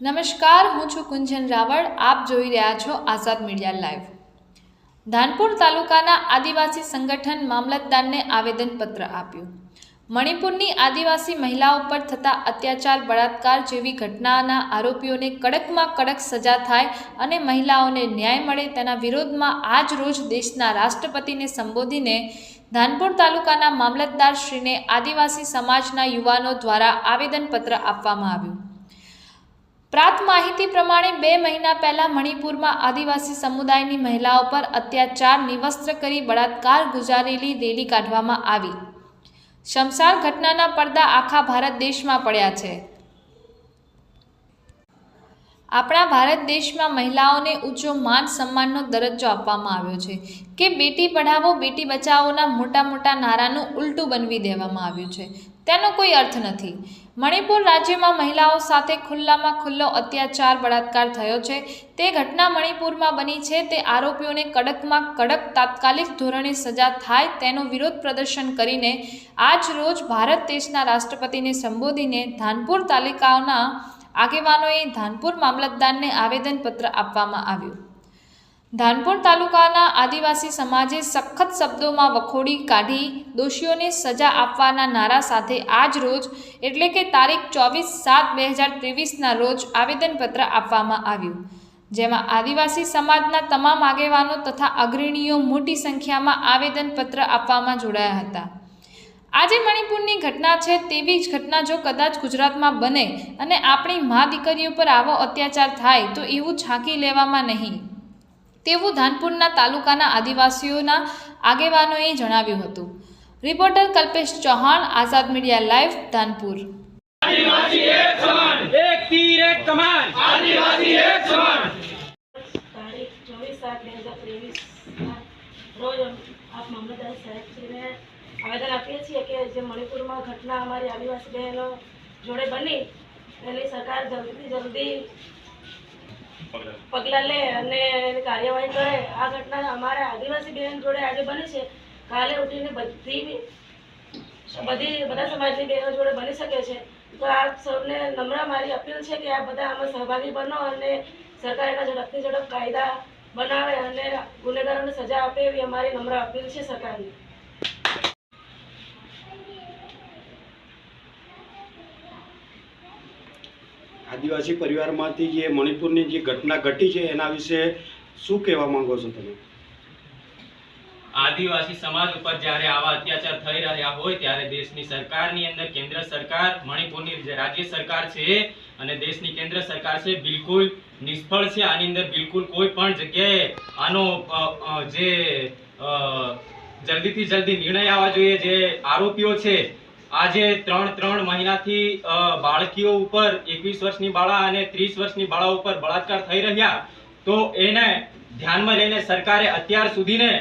નમસ્કાર, હું છું કુંજન રાવળ. આપ જોઈ રહ્યા છો આઝાદ મીડિયા લાઈવ. ધાનપુર તાલુકાના આદિવાસી સંગઠન મામલતદારને આવેદનપત્ર આપ્યું. મણિપુરની આદિવાસી મહિલાઓ પર થતા અત્યાચાર, બળાત્કાર જેવી ઘટનાના આરોપીઓને કડકમાં કડક સજા થાય અને મહિલાઓને ન્યાય મળે તેના વિરોધમાં આજ રોજ દેશના રાષ્ટ્રપતિને સંબોધીને ધાનપુર તાલુકાના મામલતદારશ્રીને આદિવાસી સમાજના યુવાનો દ્વારા આવેદનપત્ર આપવામાં આવ્યું. પ્રાપ્ત માહિતી પ્રમાણે 2 મહિના પહેલા મણિપુરમાં આદિવાસી સમુદાયની મહિલાઓ પર અત્યાચાર, નિવસ્ત્ર કરી બળાત્કાર ગુજારેલી રેલી કાઢવામાં આવી. શમશાન ઘટનાના પડદા આખા ભારત દેશમાં પડ્યા છે. આપણા ભારત દેશમાં મહિલાઓને ઊંચો માન સન્માનનો દરજ્જો આપવામાં આવ્યો છે કે બેટી પઢાવો બેટી બચાવોના મોટા મોટા નારાનું ઉલટું બનવી દેવામાં આવ્યું છે. તેનો કોઈ અર્થ નથી. મણિપુર રાજ્યમાં મહિલાઓ સાથે ખુલ્લામાં ખુલ્લો અત્યાચાર, બળાત્કાર થયો છે. તે ઘટના મણિપુરમાં બની છે. તે આરોપીઓને કડકમાં કડક તાત્કાલિક ધોરણે સજા થાય તેનો વિરોધ પ્રદર્શન કરીને આજ રોજ ભારત દેશના રાષ્ટ્રપતિને સંબોધીને ધાનપુર તાલુકાના આગેવાનોએ ધાનપુર મામલતદારને આવેદનપત્ર આપવામાં આવ્યું. ધાનપુર તાલુકાના આદિવાસી સમાજે સખત શબ્દોમાં વખોડી કાઢી દોષીઓને સજા આપવાના નારા સાથે આજ રોજ એટલે કે તારીખ 24/7/2023ના રોજ આવેદનપત્ર આપવામાં આવ્યું, જેમાં આદિવાસી સમાજના તમામ આગેવાનો તથા અગ્રણીઓ મોટી સંખ્યામાં આવેદનપત્ર આપવામાં જોડાયા હતા. આજે મણિપુરની ઘટના છે તેવી જ ઘટના જો કદાચ ગુજરાતમાં બને અને આપણી મા દીકરીઓ પર આવો અત્યાચાર થાય તો એવું ઝાંકી લેવામાં નહીં તેવું ધાનપુરના તાલુકાના આદિવાસીઓના આગેવાનોએ જણાવ્યું હતું. રિપોર્ટર કલ્પેશ ચૌહાણ, આઝાદ મીડિયા લાઈવ, ધાનપુર. आदिवासी एक समान, एक तीर एक कमान, आदिवासी एक समान। तारीख 24/7/2023 રોજ આપ મામલતદાર સાહેબશ્રીને આવેદન આપીએ છીએ કે જે મણિપુરમાં ઘટના અમારી આદિવાસી બહેનો જોડે બની એની સરકાર જલ્દીથી જલ્દી પગલાં લે અને એની કાર્યવાહી કરે. આ ઘટના અમારા આદિવાસી બહેન જોડે આજે બની છે. કાલે ઉઠીને બધા સમાજની બહેનો જોડે બની શકે છે. તો આપ સૌને નમ્ર મારી અપીલ છે કે આપ બધા આમાં સહભાગી બનો અને સરકાર એના ઝડપથી ઝડપ કાયદા બનાવે અને ગુનેગારોને સજા આપે એવી અમારી નમ્ર અપીલ છે સરકારને. આદિવાસી પરિવારમાંથી જે મણિપુરની જે ઘટના ઘટી છે એના વિશે શું કહેવા માંગો છો તમે? આદિવાસી સમાજ ઉપર જ્યારે આવા અત્યાચાર થઈ રહ્યા હોય ત્યારે દેશની સરકારની અંદર કેન્દ્ર સરકાર, મણિપુરની જે રાજ્ય સરકાર છે અને દેશની કેન્દ્ર સરકાર છે બિલકુલ નિષ્ફળ છે. આની અંદર બિલકુલ કોઈ પણ જગ્યાએ આનો જે જલ્દીથી જલ્દી નિર્ણય આવવા જોઈએ. જે આરોપીઓ છે આજે 3 મહિનાથી બાળકીઓ ઉપર 21 વર્ષની બાળા અને 30 વર્ષની બાળા ઉપર બળાત્કાર થઈ રહ્યા, તો એને ધ્યાનમાં લઈને સરકારે અત્યાર સુધીને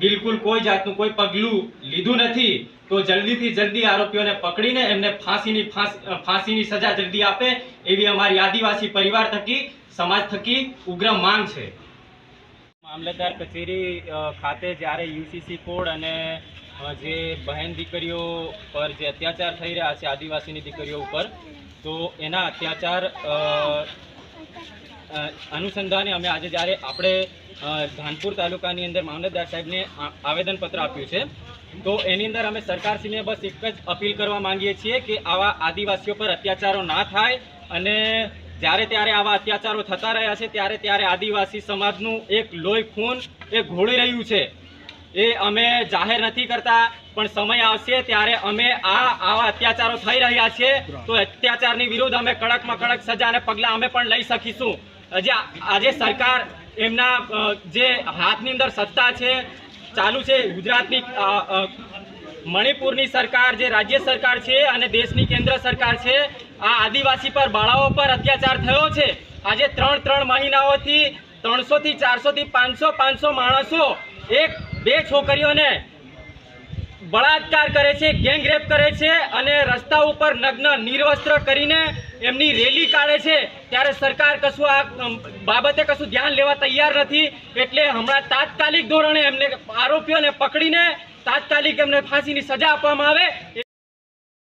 બિલકુલ કોઈ જાતનું કોઈ પગલું લીધું નથી. તો જલ્દીથી જલ્દી આરોપીઓને પકડીને એમને ફાંસીની સજા જલ્દી આપે એવી અમારી આદિવાસી પરિવાર થકી, સમાજ થકી ઉગ્ર માંગ છે. મામલતદાર કચેરી ખાતે જ્યારે યુસીસી કોડ અને જે બહેન દીકરીઓ પર જે અત્યાચાર થઈ રહ્યા છે આદિવાસીની દીકરીઓ ઉપર, તો એના અત્યાચાર અનુસંધાને અમે આજે જ્યારે આપણે ધાનપુર તાલુકાની અંદર મામલતદાર સાહેબને આવેદનપત્ર આપ્યું છે, તો એની અંદર અમે સરકારશ્રીને બસ એક જ અપીલ કરવા માંગીએ છીએ કે આવા આદિવાસીઓ પર અત્યાચારો ના થાય અને જ્યારે ત્યારે આવા અત્યાચારો થતા રહ્યા છે ત્યારે આદિવાસી સમાજનું એક લોહી ખૂન એ ઘોળી રહ્યું છે. એ અમે જાહેર નથી કરતા, પણ સમય આવશે ત્યારે અમે આવા અત્યાચારો થઈ રહ્યા છે તો અત્યાચારની વિરુદ્ધ અમે કડકમાં કડક સજા અને પગલાં અમે પણ લઈ શકીશું. આજે સરકાર એમના જે હાથની અંદર સત્તા છે ચાલુ છે, ગુજરાતની મણિપુરની સરકાર જે રાજ્ય સરકાર છે અને દેશની કેન્દ્ર સરકાર છે, આ આદિવાસી પર બાળાઓ પર અત્યાચાર થયો છે. આજે 3 મહિનાઓથી 300 થી 400 થી 500 માણસો 1-2 છોકરીઓને બળાત્કાર કરે છે, ગેંગ રેપ કરે છે અને રસ્તા ઉપર નગ્ન નિર્વસ્ત્ર કરીને એમની રેલી કાઢે છે. ત્યારે સરકાર કશું આ બાબતે કશું ધ્યાન લેવા તૈયાર નથી. એટલે હમણાં તાત્કાલિક ધોરણે એમને આરોપીઓને પકડીને તાત્કાલિક એમને ફાંસીની સજા આપવામાં આવે.